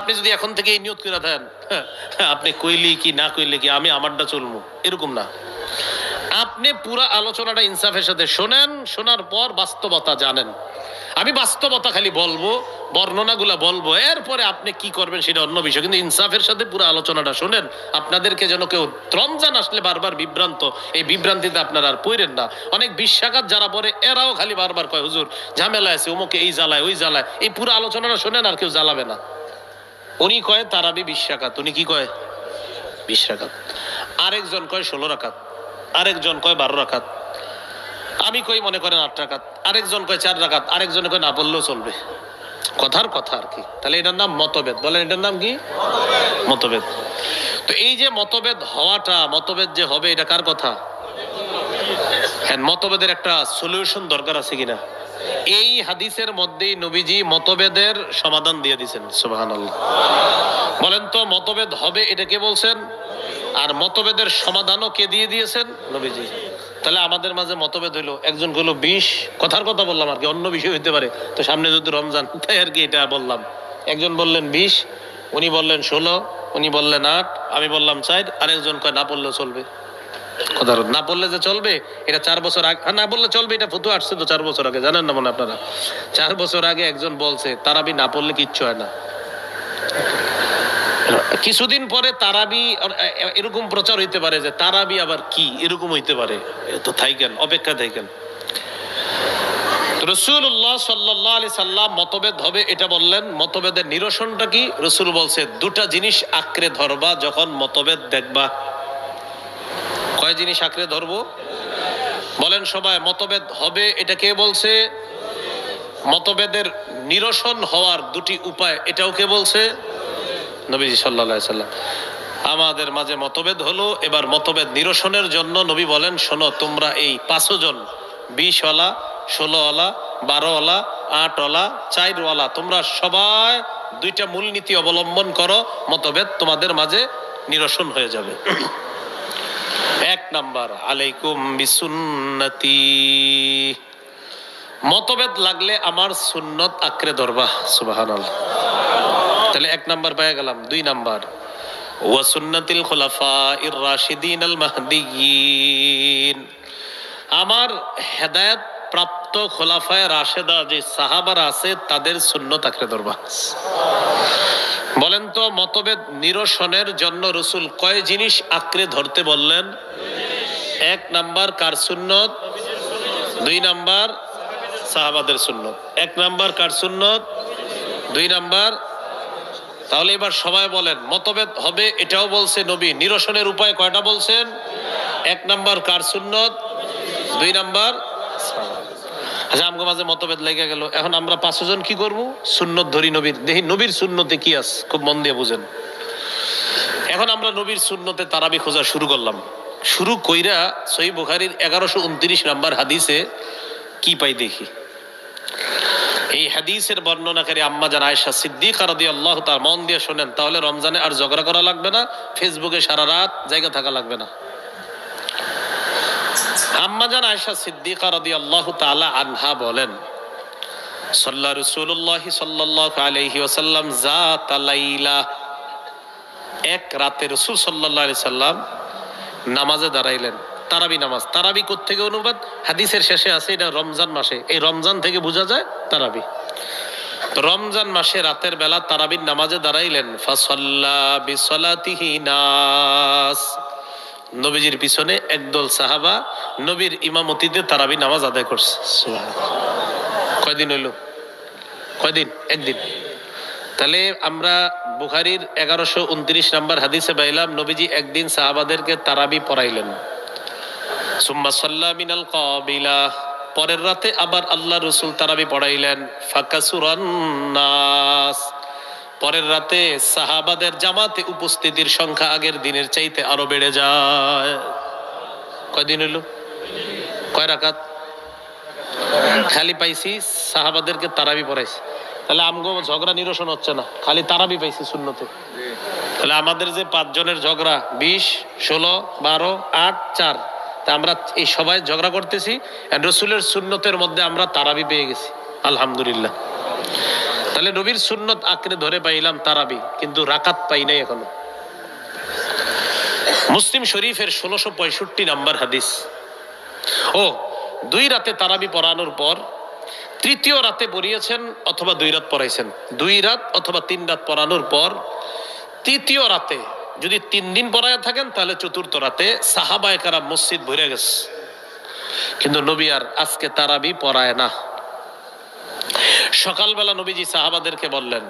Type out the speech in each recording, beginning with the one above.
আপনি যদি এখন থেকে এই নিয়ত করে দেন, আপনি কইলি কি না কইলে কি আমি আমারটা চলবো, এরকম না। আপনি পুরা আলোচনাটা ইনসাফের সাথে শোনেন, শোনার পর বাস্তবতা জানেন। আমি বাস্তবতা খালি বলবো, বর্ণনাগুলা বলবো, এরপরে আপনি কি করবেন সেটা অন্য বিষয়, কিন্তু ইনসাফের সাথে পুরো আলোচনাটা শোনেন। আপনাদেরকে যেন কেউ রমজান আসলে বারবার বিভ্রান্ত, এই বিভ্রান্তিতে আপনারা আর পড়েন না। অনেক বিশ্বাঘাত যারা পড়ে এরাও খালি বারবার কয় হুজুর ঝামেলা আছে, অমুকে এই জ্বালায় ওই জ্বালায়। এই পুরো আলোচনাটা শোনেন, আর কেউ জ্বালাবে না। উনি কয় তারাবি 20 রাকাত, উনি কি কয় 20 রাকাত, আরেকজন কয় 16 রাকাত, আরেকজন কয় 12 রাকাত, আমি কই মনে করেন 8 রাকাত, আরেকজন কয় 4 রাকাত, আরেকজনে কয় না বললেও চলবে। কথার কথা আর কি। তাহলে এটার নাম মতভেদ। বলেন এটার নাম কি? মতভেদ। তো এই যে মতভেদ হওয়াটা, মতভেদ যে হবে, এটা কার কথা? হ্যাঁ, মতভেদের একটা সলিউশন দরকার আছে কিনা? এই হাদিসের মধ্যেই নবীজি মতভেদের সমাধান দিয়ে দিয়েছেন। সুবহানাল্লাহ। বলেন তো মতভেদ হবে এটা কে বলছেন? আর মতভেদের সমাধানও কে দিয়ে দিয়েছেন? নবীজি। তাহলে আমাদের মাঝে মতভেদ হইলো, একজন হলো 20, কথার কথা বললাম আর কি, অন্য বিষয় হইতে পারে, তো সামনে যদি রমজান, তাই আর কি এটা বললাম। একজন বললেন 20, উনি বললেন 16, উনি বললেন 8, আমি বললাম 4, আরেকজন কয় না পড়লেও চলবে। কথা না বললে যে চলবে, এটা 4 বছর আগে না বললে চলবে, এটা ফতোয়া আসছে তো 4 বছর আগে, জানেন না মনে আপনারা? 4 বছর আগে একজন বলছে তারাবি না পড়লে কিচ্ছু হয় না। কিছুদিন পরে তারাবি এরকম প্রচার হইতে পারে যে তারাবি আবার কি, এরকম হইতে পারে। তো থাইকেন, অপেক্ষা থাইকেন। রাসূলুল্লাহ সাল্লাল্লাহু আলাইহি সাল্লাম মতভেদ হবে এটা বললেন। মতভেদের নিরসনটা কি? রাসূল বলছে দুটা জিনিস আঁকড়ে ধরবা যখন মতভেদ দেখবা। কয় জিনিস আঁকড়ে ধরবো? বলেন সবাই। মতভেদ হবে এটা কে বলছে? মতভেদের নিরসন হওয়ার দুটি উপায়, এটাও কে বলছে? নবীজি সাল্লাল্লাহু আলাইহি সাল্লাম। আমাদের মাঝে মতভেদ হলো, এবার মতভেদ নিরসনের জন্য নবী বলেন শোনো, তোমরা এই 5 জন, 20 ওয়ালা, 16 ওয়ালা, 12 ওয়ালা, 8 ওয়ালা, 4 ওয়ালা, তোমরা সবাই দুইটা মূলনীতি অবলম্বন করো, মতভেদ তোমাদের মাঝে নিরসন হয়ে যাবে। 1 নাম্বার, আলাইকুম বিসুন্নতি। মতভেদ লাগলে আমার সুন্নত আঁকড়ে ধরবা। সুবহানাল্লাহ। তাহলে 1 নাম্বার পেয়ে গেলাম। 2 নাম্বার, ওয়া সুন্নাতিল খুলাফাইর রাশিদিন আল মাহদিয়িন। আমার হেদায়েত প্রাপ্ত খোলাফায়ে রাশেদা যে সাহাবারা আছে তাদের সুন্নত আঁকড়ে ধরবা। বলেন তো মতভেদ নিরসনের জন্য রাসূল কয় জিনিস আঁকড়ে ধরতে বললেন? 1 নাম্বার কার সুন্নত? 2 নাম্বার সাহাবাদের সুন্নত। 1 নাম্বার কার সুন্নত? 2 নাম্বার। তাহলে এবার সবাই বলেন মতভেদ হবে এটাও বলছে নবী, নিরসনের উপায় কয়টা বলছেন? 1 নাম্বার কার সুন্নত, 2 নাম্বার। আচ্ছা, আমগো মাঝে মতভেদ লেগে গেল, এখন আমরা 5 জন কি করব? সুন্নত ধরি নবীর, দেখি নবীর সুন্নতে কি আছে, খুব মন দিয়ে বুঝেন। এখন আমরা নবীর সুন্নতে তারাবি খোঁজা শুরু করলাম। শুরু কইরা সহিহ বুখারীর 1129 নাম্বার হাদিসে কি পাই দেখি। এই হাদিসের বর্ণনাকারী আম্মা জান আয়েশা সিদ্দিকা রাদিয়াল্লাহু তাআলা, মন দিয়ে শুনেন, তাহলে রমজানে আর ঝগড়া করা লাগবে না, ফেসবুকে সারা রাত জায়গা থাকা লাগবে না। আম্মা জান আয়েশা সিদ্দিকা রাদিয়াল্লাহু তাআলা আনহা বলেন, সাল্লা রাসূলুল্লাহ সাল্লাল্লাহু আলাইহি ওয়াসাল্লাম যাতা লাইলা, এক রাতে রাসূল সাল্লাল্লাহু আলাইহি সাল্লাম নামাজে দাঁড়াইলেন। তারাবি নামাজ। তারাবি কোত্থেকে অনুবাদ? হাদিসের শেষে আছে এটা রমজান মাসে, এই রমজান থেকে বোঝা যায় তারাবি। তো রমজান মাসে রাতের বেলা তারাবির নামাজে দাঁড়াইলেন। ফাসাল্লা বিসলাতিহি নাস, নবীজির পিছনে একদল সাহাবা নবীর ইমামতিতে তারাবি নামাজ আদায় করছে। কয়দিন হইল? কয়দিন? একদিন। তাহলে আমরা বুখারীর 1129 নাম্বার হাদিসে পাইলাম নবীজি একদিন সাহাবাদেরকে তারাবি পড়াইলেন। সুম্মা সাল্লা মিনাল কাবিলা, পরের রাতে আবার আল্লাহ রাসূল তারাবি পড়াইলেন। ফাকাসুরান নাস, পরের রাতে সাহাবাদের জামাতে উপস্থিতির সংখ্যা আগের দিনের চাইতে আরো বেড়ে যায়। কয়দিন হইল? কয় রাকাত? খালি পাইছি সাহাবাদেরকে তারাবি পড়াইছি। তাহলে আমগো ঝগড়া নিরসন হচ্ছে না, খালি তারাবি পাইছি সুন্নতে। তাহলে আমাদের যে 5 জনের ঝগড়া, 20, 16, 12, 8, 4, তা আমরা এই সবাই ঝগড়া করতেছি, রসুলের সুন্নতের মধ্যে আমরা তারাবি পেয়ে গেছি, আলহামদুলিল্লাহ। তাহলে নবীর সুন্নত আঁকড়ে ধরে পাইলাম তারাবি, কিন্তু রাকাত পাই নাই এখনো। মুসলিম শরীফের 1665 নাম্বার হাদিস। ও 2 রাতে তারাবি পড়ানোর পর তৃতীয় রাতে পড়িয়েছেন অথবা 2 রাত পড়াইছেন, 2 রাত অথবা 3 রাত পড়ানোর পর তৃতীয় রাতে যদি 3 দিন পড়ায় থাকেন, তাহলে চতুর্থ রাতে সাহাবায়ে কেরাম মসজিদ ভরে গেছে, কিন্তু নবী আর আজকে তারাবি পড়ায় না। সকালবেলা নবীজি সাহাবাদেরকে বললেন,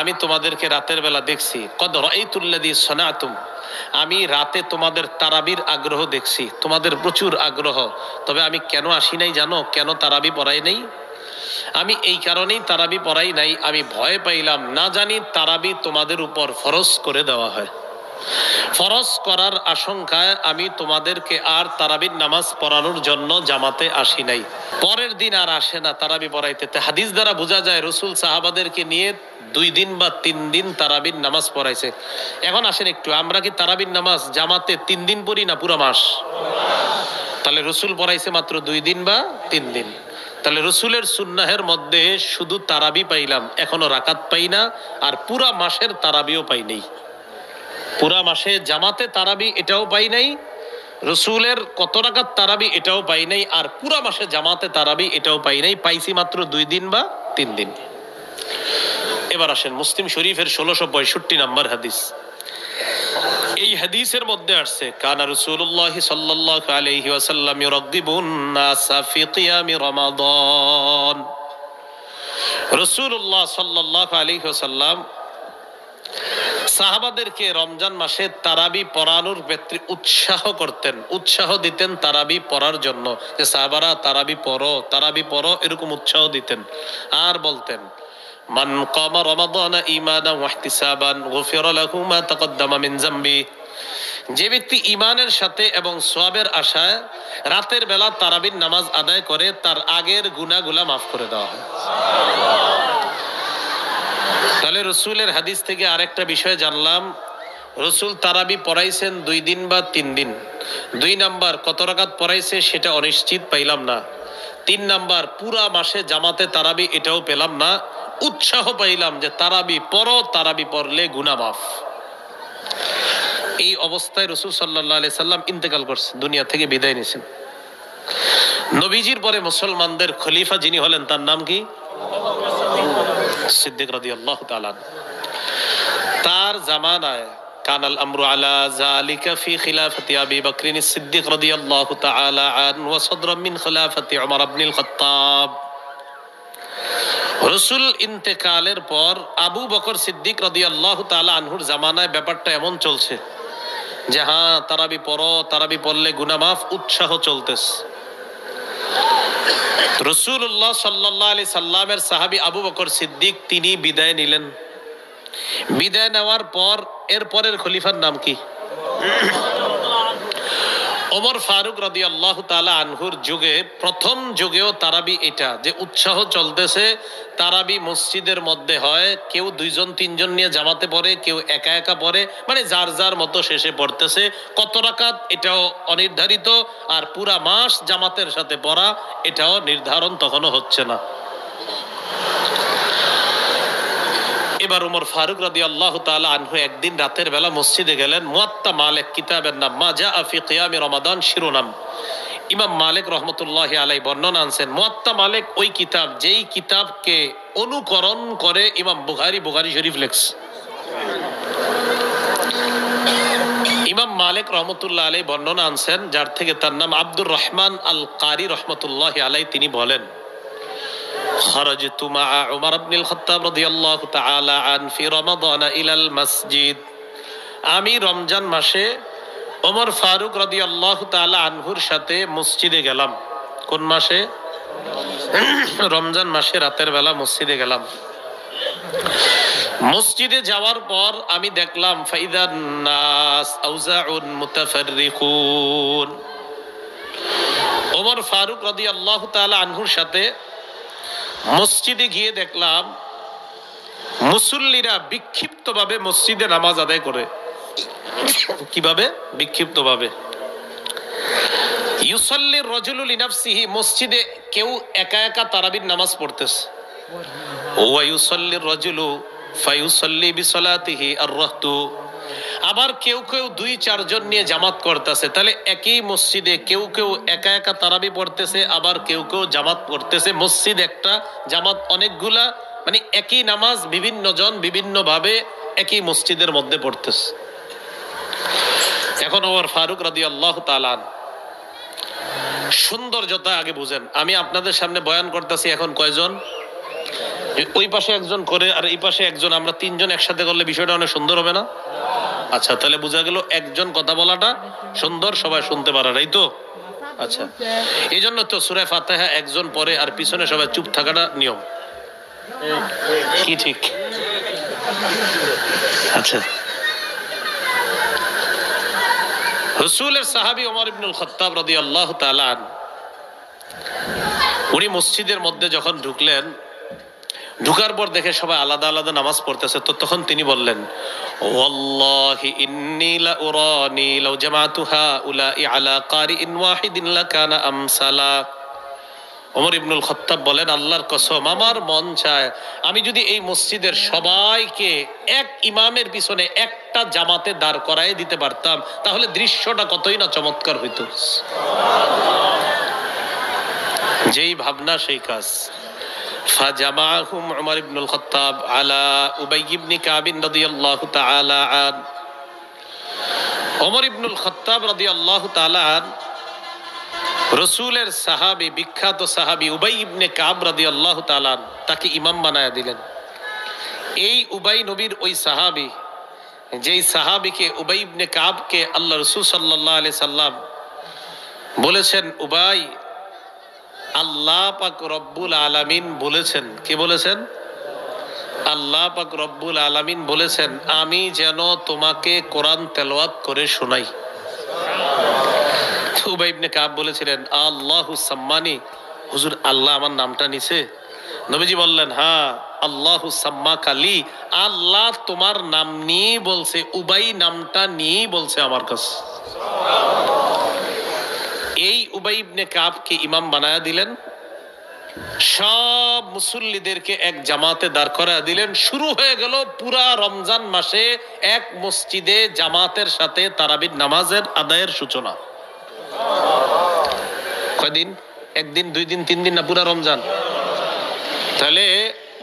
আমি তোমাদেরকে রাতের বেলা দেখছি, কদ রাআইতুল্লাযী সানাতুম, আমি রাতে তোমাদের তারাবির আগ্রহ দেখছি, তোমাদের প্রচুর আগ্রহ, তবে আমি কেন আসি নাই জানো? কেন তারাবি পড়াই নাই? আমি এই কারণেই তারাবি পড়াই নাই, আমি ভয় পাইলাম না জানি তারাবি তোমাদের উপর ফরজ করে দেওয়া হয়। ফরজ করার আশঙ্কায় আমি তোমাদেরকে আর তারাবির নামাজ পড়ানোর জন্য জামাতে আসি নাই। পরের দিন আর আসে না তারাবি পড়াইতে। হাদিস দ্বারা বোঝা যায় রসুল সাহাবাদেরকে নিয়ে 2 দিন বা 3 দিন তারাবির নামাজ পড়াইছে। এখন আসেন একটু, আমরা কি তারাবির নামাজ জামাতে 3 দিন পড়ি না পুরো মাস? তাহলে রসুল পড়াইছে মাত্র 2 দিন বা 3 দিন। তাহলে রসুলের সুন্নাহের মধ্যে শুধু তারাবি পাইলাম, এখনো রাকাত পাই না, আর পুরা মাসের তারাবিও পাই নাই। পুরা মাসে জামাতে তারাবি এটাও পাই নাই, রসুলের কত রাকাত তারাবি এটাও পাই নাই, আর পুরা মাসে জামাতে তারাবি এটাও পাই নাই, পাইছি মাত্র 2 দিন বা 3 দিন। এবার আসেন মুসলিম শরীফের 1665 নাম্বার হাদিস। এই হাদিসের মধ্যে আসছে, কানা রাসূলুল্লাহ সাল্লাল্লাহু আলাইহি ওয়াসাল্লাম ইউরাগিবুন নাসা ফি কিয়ামি রমাদান। রাসূলুল্লাহ সাল্লাল্লাহু আলাইহি ওয়াসাল্লাম সাহাবাদেরকে রমজান মাসে তারাবি পড়ানোর ক্ষেত্রে উৎসাহ করতেন, উৎসাহ দিতেন তারাবি পড়ার জন্য, যে সাহাবারা তারাবি পড়ো, তারাবি পড়ো, এরকম উৎসাহ দিতেন। আর বলতেন, মান কামা রমাদান ঈমানান ওয়া ইহতিসাবান গুফিরা লাহু মা তাকদ্দামা মিন যামবি। যে ব্যক্তি ঈমানের সাথে এবং সওয়াবের আশায় রাতের বেলা তারাবির নামাজ আদায় করে, তার আগের গুনাহগুলো মাফ করে দেওয়া হয়। তাহলে রসুলের হাদিস থেকে আরেকটা বিষয় জানলাম, রসুল তারাবি পড়াইছেন 2 দিন বা 3 দিন। 2 নাম্বার কত রাকাত পড়াইছে সেটা অনিশ্চিত পাইলাম না। 3 নাম্বার পুরা মাসে জামাতে তারাবি এটাও পেলাম না। উৎসাহ পাইলাম যে তারাবি পড়ো, তারাবি পড়লে গুনাহ মাফ। এই অবস্থায় রসুল সাল্লাল্লাহু আলাইহি সাল্লাম ইন্তেকাল করছে, দুনিয়া থেকে বিদায় নিয়েছেন। নবীজির পরে মুসলমানদের খলিফা যিনি হলেন, তার নাম কি? সিদ্দিক রাদিয়াল্লাহু তাআলা। তার জামানায় কানাল আমরু আলা যালিকা ফি খিলাফতি আবি বকর সিদ্দিক রাদিয়াল্লাহু তাআলা আনহু ওয়া সাদরাম মিন খিলাফতি উমর ইবনুল খাত্তাব। রাসূল ইন্তেকালের পর আবু বকর সিদ্দিক রাদিয়াল্লাহু তাআলা আনহুর জামানায় ব্যাপারটা এমন চলছে যে হ্যাঁ তারাবি পড়ো, তারাবি পড়লে গুনাহ মাফ, উৎসাহ চলতেছে। রাসূলুল্লাহ সাল্লাল্লাহু আলাইহি সাল্লামের সাহাবী আবু বকর সিদ্দিক তিনি বিদায় নিলেন। বিদায় নেওয়ার পর এর পরের খলিফার নাম কি? ওমর ফারুক রাদিয়াল্লাহু তাআলা আনহুর যুগে, প্রথম যুগেও তারাবি এটা যে উৎসাহ চলতেছে, তারাবি মসজিদের মধ্যে হয়, কেউ 2 জন 3 জন নিয়ে জামাতে পড়ে, কেউ একা একা পড়ে, মানে যার যার মতো শেষে পড়তেছে। কত রাকাত এটাও অনির্ধারিত, আর পুরা মাস জামাতের সাথে পড়া এটাও নির্ধারণ তখনও হচ্ছে না। এবার উমর ফারুক রাদিয়াল্লাহু তাআলা আনহু একদিন রাতের বেলা মসজিদে গেলেন। মুয়াত্তা মালিক কিতাবের নাম মা জাআ ফি কিয়ামি রমাদান শিরোনাম। ইমাম মালিক রহমতুল্লাহি আলাইহি বর্ণনা আনছেন। মুয়াত্তা মালিক ওই কিতাব, যেই কিতাবকে অনুকরণ করে ইমাম বুখারী শরীফ লেখছে। ইমাম মালিক রহমতুল্লাহ আলাইহি বর্ণনা আনছেন, যার থেকে তার নাম আব্দুর রহমান আল কারি রহমতুল্লাহি আলাইহি। তিনি বলেন, খারাজতু মা উমর ইবনুল খাত্তাব রাদিয়াল্লাহু তাআলা আন ফি রমাদান ইলাল মসজিদ। আমি রমজান মাসে ওমর ফারুক রাদিয়াল্লাহু তাআলা আনহুর সাথে মসজিদে গেলাম। কোন মাসে? রমজান মাসে রাতের বেলা মসজিদে গেলাম। মসজিদে যাওয়ার পর আমি দেখলাম ফাইদান নাস আউজাউন মুতাফাররিকুন। ওমর ফারুক রাদিয়াল্লাহু তাআলা আনহুর সাথে মসজিদে গিয়ে দেখলাম মুসল্লিরা বিক্ষিপ্তভাবে মসজিদে নামাজ আদায় করে। কিভাবে? বিক্ষিপ্তভাবে। ইউসাল্লির রাজুলু লিনাফসিহি, মসজিদে কেউ একা একা তারাবির নামাজ পড়তেছে। ওয়া ইউসাল্লির রাজুলু ফায়ুসাল্লি বিসালাতিহি আর-রাহতু, আবার কেউ কেউ 2-4 জন নিয়ে জামাত করতেছে। তাহলে একই মসজিদে কেউ কেউ একা একা তারাবি পড়তেছে, আবার কেউ কেউ জামাত পড়তেছে। মসজিদ একটা, জামাত অনেকগুলা, মানে একই নামাজ বিভিন্ন জন বিভিন্ন ভাবে একই মসজিদের মধ্যে পড়তেছে। এখন ওমর ফারুক রাদিয়াল্লাহু তাআলা সৌন্দর্যতা আগে বুঝেন। আমি আপনাদের সামনে বয়ান করতেছি, এখন কয়জন? ওই পাশে একজন করে আর এই পাশে একজন, আমরা 3 জন একসাথে করলে বিষয়টা অনেক সুন্দর হবে না? আচ্ছা, তাহলে বোঝা গেল একজন কথা বলাটা সুন্দর, সবাই শুনতে পারার, এই তো? আচ্ছা, এই জন্য তো সূরা ফাতিহা একজন পড়ে আর পিছনে সবাই চুপ থাকাটা নিয়ম, কি ঠিক? আচ্ছা, রাসূলের সাহাবী ওমর ইবনুল খাত্তাব রাদিয়াল্লাহু তাআলা আনহু, উনি মসজিদের মধ্যে যখন ঢুকলেন, ঢুকার পর দেখে সবাই আলাদা আলাদা নামাজ পড়তেছে। তো তখন তিনি বললেন, ওয়াল্লাহি ইন্নী লা উরানি লাউ জামাতু হাউলাই আলা কারিইন ওয়াহিদিন লাকানা আমসালা। ওমর ইবনুল খাত্তাব বলেন, আল্লাহর কসম, আমার মন চায় আমি যদি এই মসজিদের সবাইকে এক ইমামের পিছনে একটা জামাতে দাঁড় করায় দিতে পারতাম, তাহলে দৃশ্যটা কতই না চমৎকার হইতো। যেই ভাবনা সেই কাজ। ফাজামাহুম উমর ইবনুল খাত্তাব আলা উবাই ইবনে কাব রাদিয়াল্লাহু তাআলা আন। ওমর ইবনুল খাত্তাব রাদিয়াল্লাহু তাআলা আন রাসূলের সাহাবী, বিখ্যাত সাহাবী উবাই ইবনে কাব রাদিয়াল্লাহু তাআলা আন, তাকে ইমাম বানায়া দিলেন। এই উবাই নবীর ওই সাহাবী, যেই সাহাবীকে উবাই ইবনে কাবকে আল্লাহ রাসূল সাল্লাল্লাহু আলাইহি সাল্লাম বলেছেন, উবাই, আল্লাহ পাক রব্বুল আলামিন বলেছেন, কি বলেছেন? আল্লাহ পাক রব্বুল আলামিন বলেছেন আমি যেন তোমাকে কোরআন তেলাওয়াত করে শোনাই। উবাই ইবনে কাব বলেছিলেন, আল্লাহু সাম্মানি, হুজুর আল্লাহ আমার নামটা নিছে? নবীজি বললেন, হ্যাঁ, আল্লাহু সাম্মাকা লি, আল্লাহ তোমার নাম নিয়ে বলছে, উবাই নামটা নিয়ে বলছে আমার কাছে। এই উবাই ইবনে কাবকে ইমাম বানায়া দিলেন, সব মুসল্লিদেরকে এক জামাতে দাঁড় করায়া দিলেন। শুরু হয়ে গেল পুরা রমজান মাসে এক মসজিদে জামাতের সাথে তারাবির নামাজের আদায়ের সূচনা। কয়দিন? একদিন, 2 দিন, 3 দিন, না পুরা রমজান? তাহলে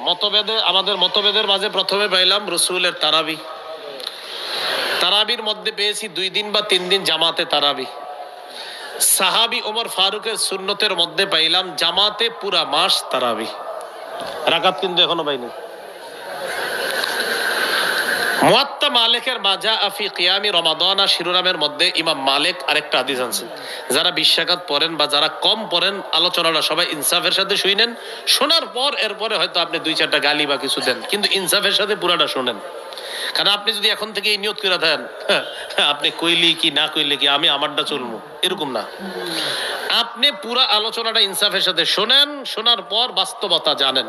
মতভেদে, আমাদের মতভেদের মাঝে প্রথমে পাইলাম রসুলের তারাবি, তারাবির মধ্যে পেয়েছি 2 দিন বা 3 দিন জামাতে তারাবি। সাহাবী ওমর ফারুকের সুন্নতের মধ্যে পাইলাম জামাতে পুরা মাস তারাবি। রাকাত কিন্তু এখনো পাইনি। মুয়াত্তা মালিকের মাজা আফি কিয়ামি রমাদানা শিরোনামের মধ্যে ইমাম মালিক আরেকটা হাদিস আনছেন। যারা 20 রাকাত পড়েন বা যারা কম পড়েন, আলোচনাটা সবাই ইনসাফের সাথে শুনেন। শোনার পর এরপরে হয়তো আপনি 2-4টা গালি বা কিছু দেন, কিন্তু ইনসাফের সাথে পুরাটা শোনেন। কারণ আপনি যদি এখন থেকে এই নিয়ত করে দেন, আপনি কইলি কি না কইলে কি আমি আমারটা চলবো, এরকম না। আপনি পুরা আলোচনাটা ইনসাফের সাথে শোনেন, শোনার পর বাস্তবতা জানেন।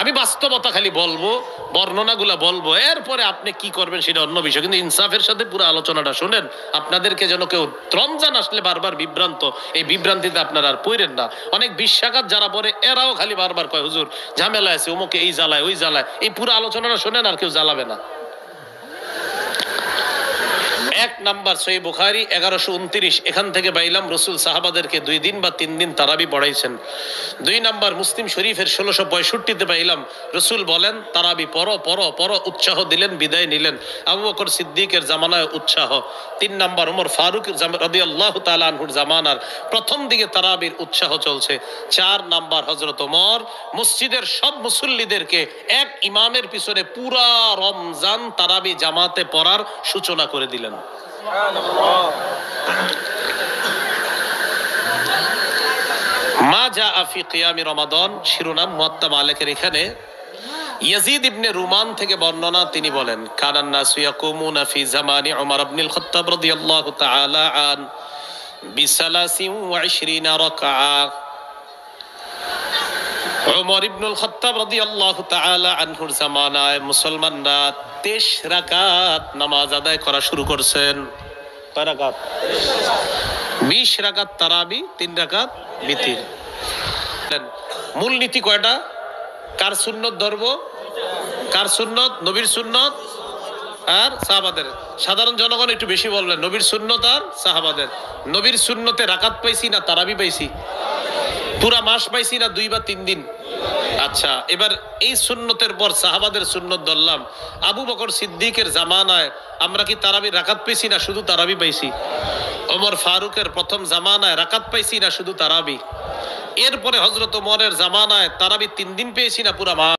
আমি বাস্তবতা খালি বলবো, বর্ণনাগুলা বলবো, এরপরে আপনি কি করবেন সেটা অন্য বিষয়, কিন্তু ইনসাফের সাথে পুরো আলোচনাটা শুনেন। আপনাদেরকে যেন কেউ রমজান আসলে বারবার বিভ্রান্ত, এই বিভ্রান্তিতে আপনারা আর পড়েন না। অনেক 20 রাকাত যারা পড়ে এরাও খালি বারবার কয়, হুজুর ঝামেলা আছে, ওমকে এই জ্বালায় ওই জ্বালায়। এই পুরো আলোচনাটা শুনেন, আর কেউ জ্বালাবে না। 1 নাম্বার সহিহ বুখারী 1129, এখান থেকে পাইলাম রসুল সাহাবাদেরকে 2 দিন বা 3 দিন তারাবি পড়াইছেন। 2 নাম্বার মুসলিম শরীফের 1665 পাইলাম রসুল বলেন তারাবি পড়ো পড়ো পড়ো, উৎসাহ দিলেন, বিদায় নিলেন। আবু বকর সিদ্দিকের জামানায় উৎসাহ। 3 নাম্বার ওমর ফারুক রাদিয়াল্লাহু তাআলা আনহুর জামানার প্রথম দিকে তারাবির উৎসাহ চলছে। 4 নাম্বার হযরত ওমর মসজিদের সব মুসল্লিদেরকে এক ইমামের পিছনে পুরা রমজান তারাবি জামাতে পড়ার সূচনা করে দিলেন। মা জাআ ফি কিয়ামি রমাদান শিরোনাম মুয়াত্তা মালিকের। এখানে ইয়াজিদ ইবনে রুমান থেকে বর্ণনা, তিনি বলেন কানান নাসু ইয়াকুমুনা ফি জামানি উমর ইবনুল খাত্তাব রাদিয়াল্লাহু তাআলা আন বি23 রাকাআ। উমর ইবনুল খাত্তাব রাদিয়াল্লাহু তাআলা আনহুর জামানায় মুসলমানরা 23 রাকাত নামাজ আদায় করা শুরু করছেন। কয় রাকাত? 20 রাকাত তারাবি, 3 রাকাত বিতির। মূল নীতি কয়টা? কার সুন্নত ধরবো? কার সুন্নত? নবীর সুন্নত আর সাহাবাদের। সাধারণ জনগণ একটু বেশি বললেন, নবীর সুন্নত আর সাহাবাদের। নবীর সুন্নতে রাকাত পাইছি না তারাবি পাইছি? পুরা মাস পাইছি না 2 বা 3 দিন? আচ্ছা, এবার এই সুন্নতের পর সাহাবাদের সুন্নত ধরলাম। আবু বকর সিদ্দিকের জামানায় আমরা কি তারাবি রাকাত পাইছি না শুধু তারাবি পাইছি? ওমর ফারুকের প্রথম জামানায় রাকাত পাইছি না শুধু তারাবি? এরপরে হযরত ওমরের জামানায় তারাবি 3 দিন পেয়েছি না পুরা মাস?